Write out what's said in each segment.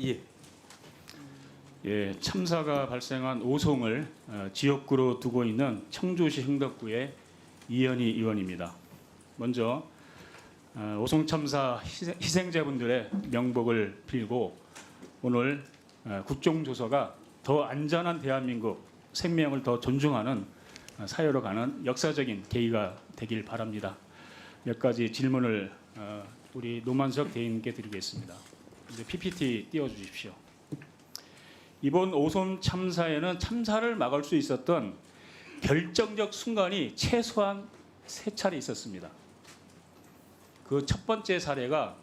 예. 예, 참사가 발생한 오송을 지역구로 두고 있는 청주시 흥덕구의 이현희 의원입니다. 먼저 오송 참사 희생자분들의 명복을 빌고 오늘 국정조사가 더 안전한 대한민국 생명을 더 존중하는 사회로 가는 역사적인 계기가 되길 바랍니다. 몇 가지 질문을 우리 노만석 대행님께 드리겠습니다. 이제 PPT 띄워주십시오. 이번 오송 참사에는 참사를 막을 수 있었던 결정적 순간이 최소한 3차례 있었습니다. 그 첫 번째 사례가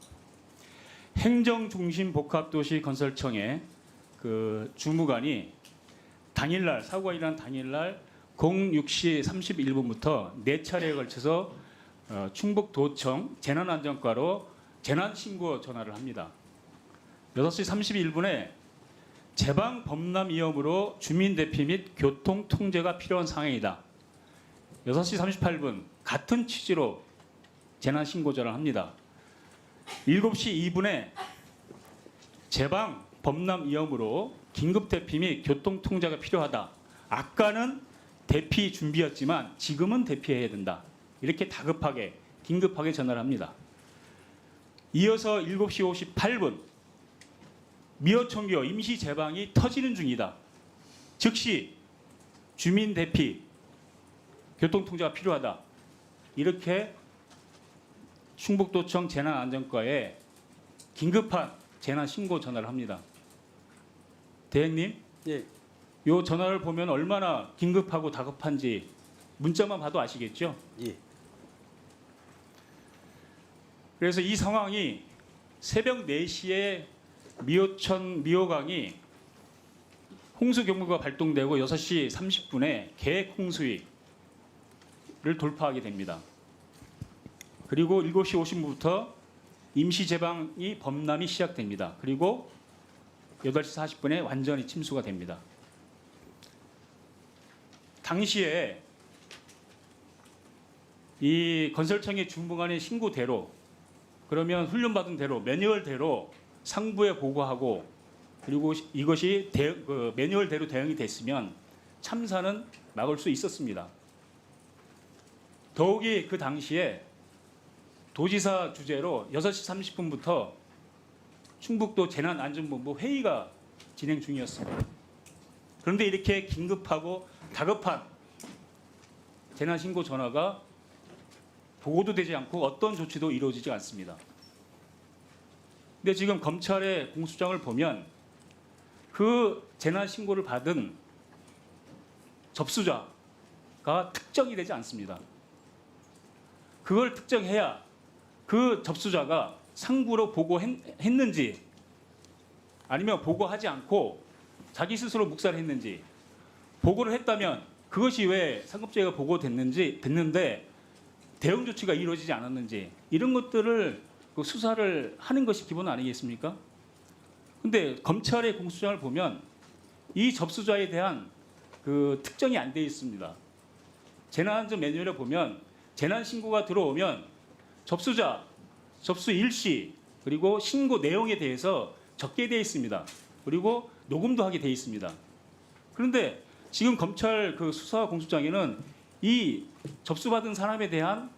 행정중심복합도시 건설청의 그 주무관이 당일날 사고가 일어난 당일날 06시 31분부터 4차례에 걸쳐서 충북도청 재난안전과로 재난신고 전화를 합니다. 6시 31분에 제방 범람 위험으로 주민 대피 및 교통 통제가 필요한 상황이다. 6시 38분 같은 취지로 재난 신고 전화를 합니다. 7시 2분에 제방 범람 위험으로 긴급 대피 및 교통 통제가 필요하다. 아까는 대피 준비였지만 지금은 대피해야 된다. 이렇게 다급하게 긴급하게 전화를 합니다. 이어서 7시 58분 미어천교 임시 제방이 터지는 중이다. 즉시 주민 대피, 교통 통제가 필요하다. 이렇게 충북도청 재난안전과에 긴급한 재난 신고 전화를 합니다. 대행님, 예. 이 전화를 보면 얼마나 긴급하고 다급한지 문자만 봐도 아시겠죠? 예. 그래서 이 상황이 새벽 4시에 미호천 미호강이 홍수 경보가 발동되고 6시 30분에 계획 홍수위를 돌파하게 됩니다. 그리고 7시 50분부터 임시 제방이 범람이 시작됩니다. 그리고 8시 40분에 완전히 침수가 됩니다. 당시에 이 건설청의 주무관의 신고대로 그러면 훈련받은 대로 매뉴얼대로 상부에 보고하고 그리고 이것이 매뉴얼대로 대응이 됐으면 참사는 막을 수 있었습니다. 더욱이 그 당시에 도지사 주재로 6시 30분부터 충북도 재난안전본부 회의가 진행 중이었습니다. 그런데 이렇게 긴급하고 다급한 재난신고 전화가 보고도 되지 않고 어떤 조치도 이루어지지 않습니다. 근데 지금 검찰의 공소장을 보면 그 재난 신고를 받은 접수자가 특정이 되지 않습니다. 그걸 특정해야 그 접수자가 상부로 보고했는지 아니면 보고하지 않고 자기 스스로 묵살을 했는지 보고를 했다면 그것이 왜 상급자가 됐는데 대응 조치가 이루어지지 않았는지 이런 것들을 수사를 하는 것이 기본 아니겠습니까? 근데 검찰의 공소장을 보면 이 접수자에 대한 그 특정이 안 돼 있습니다. 재난안전 매뉴얼에 보면 재난 신고가 들어오면 접수자, 접수 일시 그리고 신고 내용에 대해서 적게 되어 있습니다. 그리고 녹음도 하게 되어 있습니다. 그런데 지금 검찰 그 수사 공소장에는 이 접수받은 사람에 대한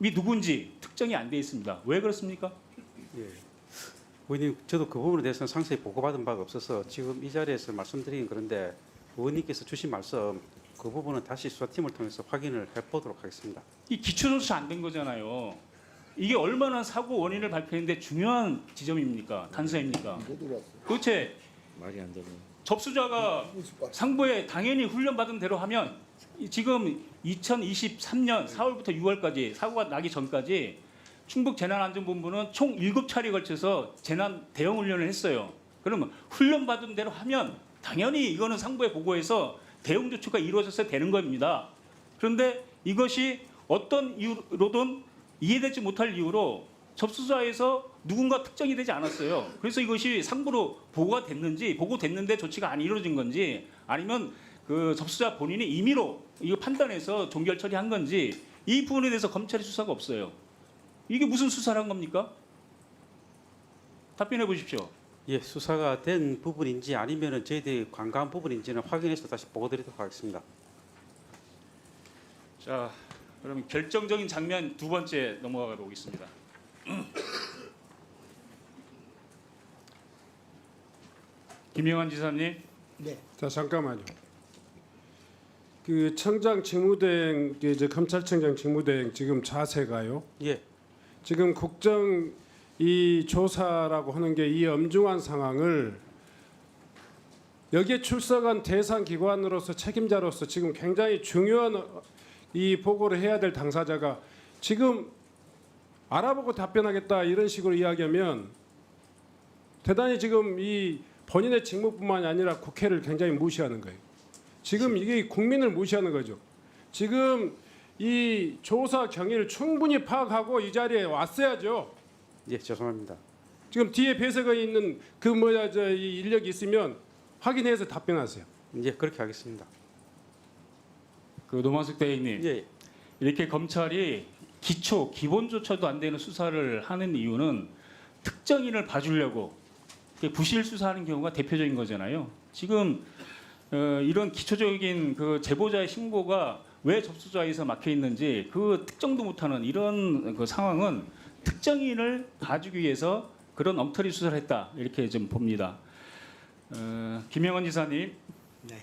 이 누군지 특정이 안 돼 있습니다. 왜 그렇습니까? 예. 의원님, 저도 그 부분에 대해서는 상세히 보고받은 바가 없어서 지금 이 자리에서 말씀드리긴 그런데 의원님께서 주신 말씀 그 부분은 다시 수사팀을 통해서 확인을 해보도록 하겠습니다. 이 기초조사 안 된 거잖아요. 이게 얼마나 사고 원인을 발표했는데 중요한 지점입니까? 단서입니까? 도대체 말이 안 되네. 접수자가 상부에 당연히 훈련받은 대로 하면 지금 2023년 4월부터 6월까지 사고가 나기 전까지 충북재난안전본부는 총 7차례에 걸쳐서 재난 대응 훈련을 했어요. 그러면 훈련받은 대로 하면 당연히 이거는 상부에 보고해서 대응 조치가 이루어졌어야 되는 겁니다. 그런데 이것이 어떤 이유로든 이해되지 못할 이유로 접수자에서 누군가 특정이 되지 않았어요. 그래서 이것이 상부로 보고됐는데 조치가 안 이루어진 건지 아니면 그 접수자 본인이 임의로 이거 판단해서 종결 처리한 건지 이 부분에 대해서 검찰의 수사가 없어요. 이게 무슨 수사를 한 겁니까? 답변해 보십시오. 예, 수사가 된 부분인지 아니면은 저희들이 관과한 부분인지는 확인해서 다시 보고드리도록 하겠습니다. 자, 그러면 결정적인 장면 두 번째 넘어가 보겠습니다. 김영환 지사님. 네. 자 잠깐만요. 그 청장 직무대행 이제 검찰청장 직무대행 지금 자세가요. 예, 지금 국정 이 조사라고 하는 게 이 엄중한 상황을 여기에 출석한 대상 기관으로서 책임자로서 지금 굉장히 중요한 이 보고를 해야 될 당사자가 지금 알아보고 답변하겠다 이런 식으로 이야기하면 대단히 지금 이 본인의 직무뿐만이 아니라 국회를 굉장히 무시하는 거예요. 지금 이게 국민을 무시하는 거죠. 지금 이 조사 경위를 충분히 파악하고 이 자리에 왔어야죠. 예, 죄송합니다. 지금 뒤에 배석가 있는 그 뭐야 이 인력이 있으면 확인해서 답변하세요. 예, 그렇게 하겠습니다. 그 노만석 대행님. 예, 이렇게 검찰이 기본조차도 안 되는 수사를 하는 이유는 특정인을 봐주려고 이렇게 부실 수사하는 경우가 대표적인 거잖아요. 지금 이런 기초적인 그 제보자의 신고가 왜 접수자에서 막혀 있는지 그 특정도 못하는 이런 그 상황은 특정인을 봐주기 위해서 그런 엉터리 수사를 했다 이렇게 좀 봅니다. 김영원 지사님. 네.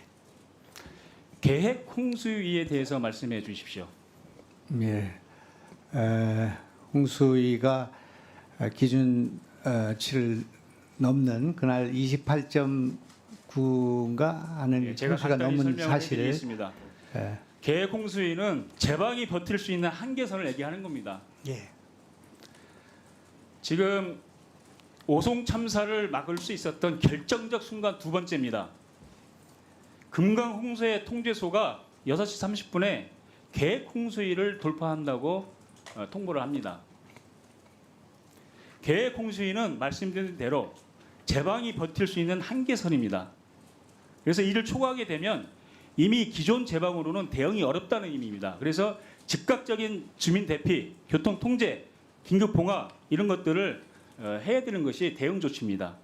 계획 홍수위에 대해서 말씀해 주십시오. 예. 홍수위가 기준치를 넘는 그날 28.9인가 하는 예, 제가 홍수가 간단히 넘은 설명을 사실을 해드리겠습니다. 예. 계획 홍수위는 제방이 버틸 수 있는 한계선을 얘기하는 겁니다. 예. 지금 오송 참사를 막을 수 있었던 결정적 순간 두 번째입니다. 금강 홍수의 통제소가 6시 30분에 계획 홍수위를 돌파한다고 통보를 합니다. 계획 홍수위는 말씀드린 대로 제방이 버틸 수 있는 한계선입니다. 그래서 이를 초과하게 되면 이미 기존 제방으로는 대응이 어렵다는 의미입니다. 그래서 즉각적인 주민 대피, 교통 통제, 긴급 봉화 이런 것들을 해야 되는 것이 대응 조치입니다.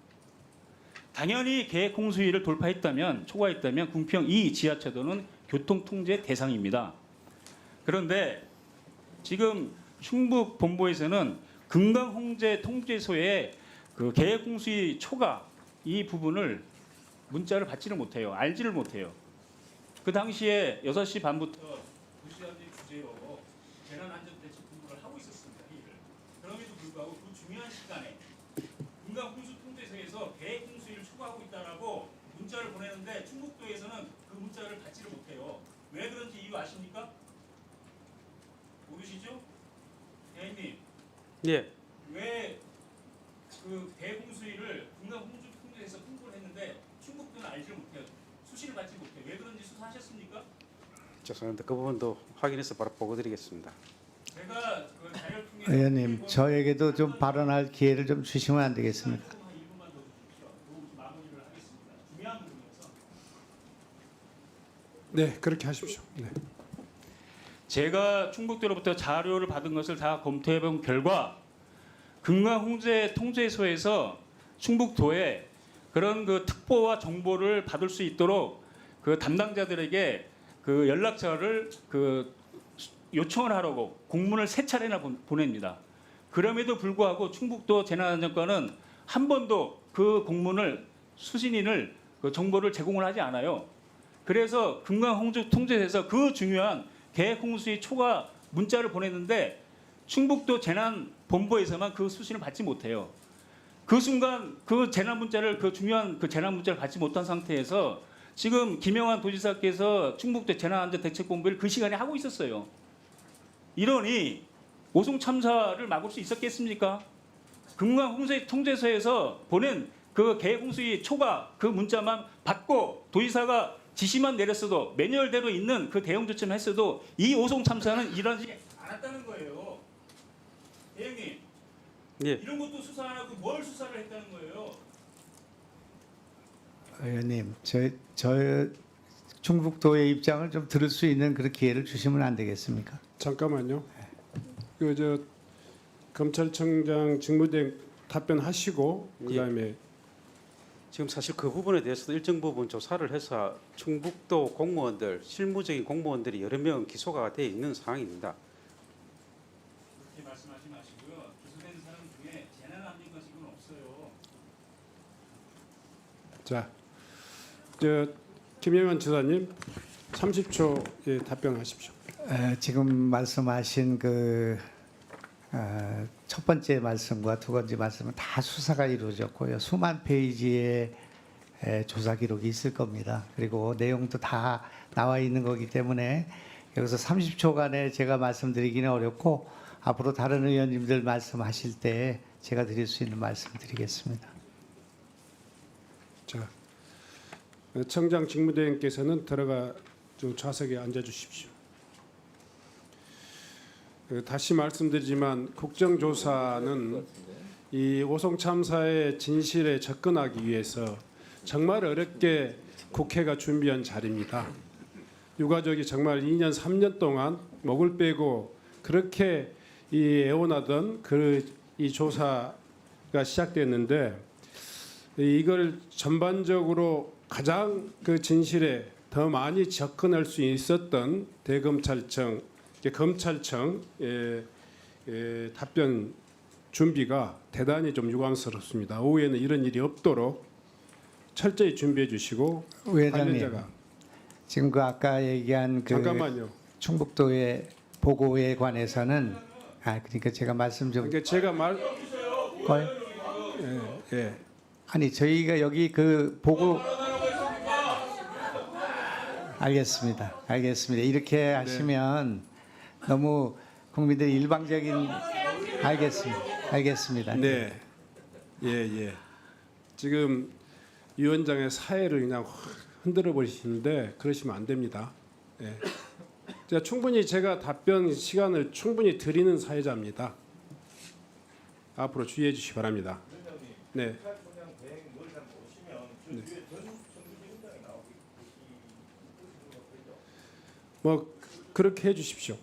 당연히 계획 홍수위를 돌파했다면 초과했다면 궁평 2 지하차도는 교통 통제 대상입니다. 그런데 지금 충북 본부에서는 금강 홍제 통제소의 그 계획 홍수위 초과 이 부분을 문자를 받지를 못해요. 알지를 못해요. 그 당시에 6시 반부터 2시간의 주제로 재난안전대책 공부를 하고 있었습니다. 이 일을. 그럼에도 불구하고 그 중요한 시간에 금강 홍수 통제소에서 계획 홍수위를 초과하고 있다라고 문자를 보내는데 충북도에서는 그 문자를 받지를 못해요. 왜 그런지 이유 아십니까? 모르시죠? 대행님. 예, 왜 그 계획 홍수위를 금강 홍수 통제에서 통보를 했는데 충북도는 알지를 못해요. 수시를 받지 못해요. 왜 그런지 수사하셨습니까? 죄송합니다. 그 부분도 확인해서 바로 보고드리겠습니다. 제가 그 자료를 통해서 의원님, 저에게도 좀 발언할 기회를 좀 주시면 안 되겠습니까? 한 1분만 더 주십시오. 그리고 마무리를 하겠습니다. 중요한 부분이어서. 네, 그렇게 하십시오. 네. 제가 충북도로부터 자료를 받은 것을 다 검토해 본 결과 금강 홍제 통제소에서 충북도에 그런 그 특보와 정보를 받을 수 있도록 그 담당자들에게 그 연락처를 그 요청을 하라고 공문을 3차례나 보냅니다. 그럼에도 불구하고 충북도 재난안전과는 한 번도 그 공문을 수신인을 그 정보를 제공을 하지 않아요. 그래서 금강 홍수 통제소에서 그 중요한 계획 홍수위 초과 문자를 보냈는데 충북도 재난본부에서만 그 수신을 받지 못해요. 그 순간 그 재난 문자를 그 중요한 그 재난 문자를 받지 못한 상태에서 지금 김영환 도지사께서 충북도 재난안전대책본부를 그 시간에 하고 있었어요. 이러니 오송 참사를 막을 수 있었겠습니까? 금강 홍수 통제소에서 보낸 그 계획 홍수위 초과 그 문자만 받고 도지사가 지시만 내렸어도 매뉴얼대로 있는 그 대응 조치만 했어도 이 오송 참사는 일어나지 않았다는 거예요. 대행님, 예, 이런 것도 수사 안 하고 뭘 수사를 했다는 거예요? 의원님, 저 충북도의 입장을 좀 들을 수 있는 그런 기회를 주시면 안 되겠습니까? 잠깐만요. 그 검찰청장 직무대행 답변하시고 그다음에 지금 사실 그 부분에 대해서도 일정 부분 조사를 해서 충북도 공무원들, 실무적인 공무원들이 여러 명 기소가 돼 있는 상황입니다. 그렇게 말씀하지 마시고요. 기소된 사람 중에 재난합니까 지금 없어요. 자, 김영환 지사님 30초 답변하십시오. 지금 말씀하신 첫 번째 말씀과 두 번째 말씀은 다 수사가 이루어졌고요. 수만 페이지의 조사 기록이 있을 겁니다. 그리고 내용도 다 나와 있는 거기 때문에 여기서 30초간에 제가 말씀드리기는 어렵고 앞으로 다른 의원님들 말씀하실 때 제가 드릴 수 있는 말씀 드리겠습니다. 자, 청장 직무대행께서는 들어가 좀 좌석에 앉아 주십시오. 다시 말씀드리지만 국정조사는 이 오송 참사의 진실에 접근하기 위해서 정말 어렵게 국회가 준비한 자리입니다. 유가족이 정말 2년 3년 동안 목을 빼고 그렇게 애원하던 이 조사가 시작됐는데 이걸 전반적으로 가장 그 진실에 더 많이 접근할 수 있었던 대검찰청, 검찰청 답변 준비가 대단히 좀 유감스럽습니다. 오후에는 이런 일이 없도록 철저히 준비해 주시고 위원장님, 관련자가 지금 아까 얘기한 잠깐만요. 충북도의 보고에 관해서는 그러니까 제가 말씀 좀 그러니까 제가 예. 아니 저희가 여기 보고 알겠습니다. 이렇게 하시면 너무 국민들이 일방적인 알겠습니다. 네. 예. 지금 위원장의 사회를 그냥 흔들어 버리시는데 그러시면 안 됩니다. 예. 제가 답변 시간을 충분히 드리는 사회자입니다. 앞으로 주의해 주시기 바랍니다. 네. 뭐 그렇게 해 주십시오.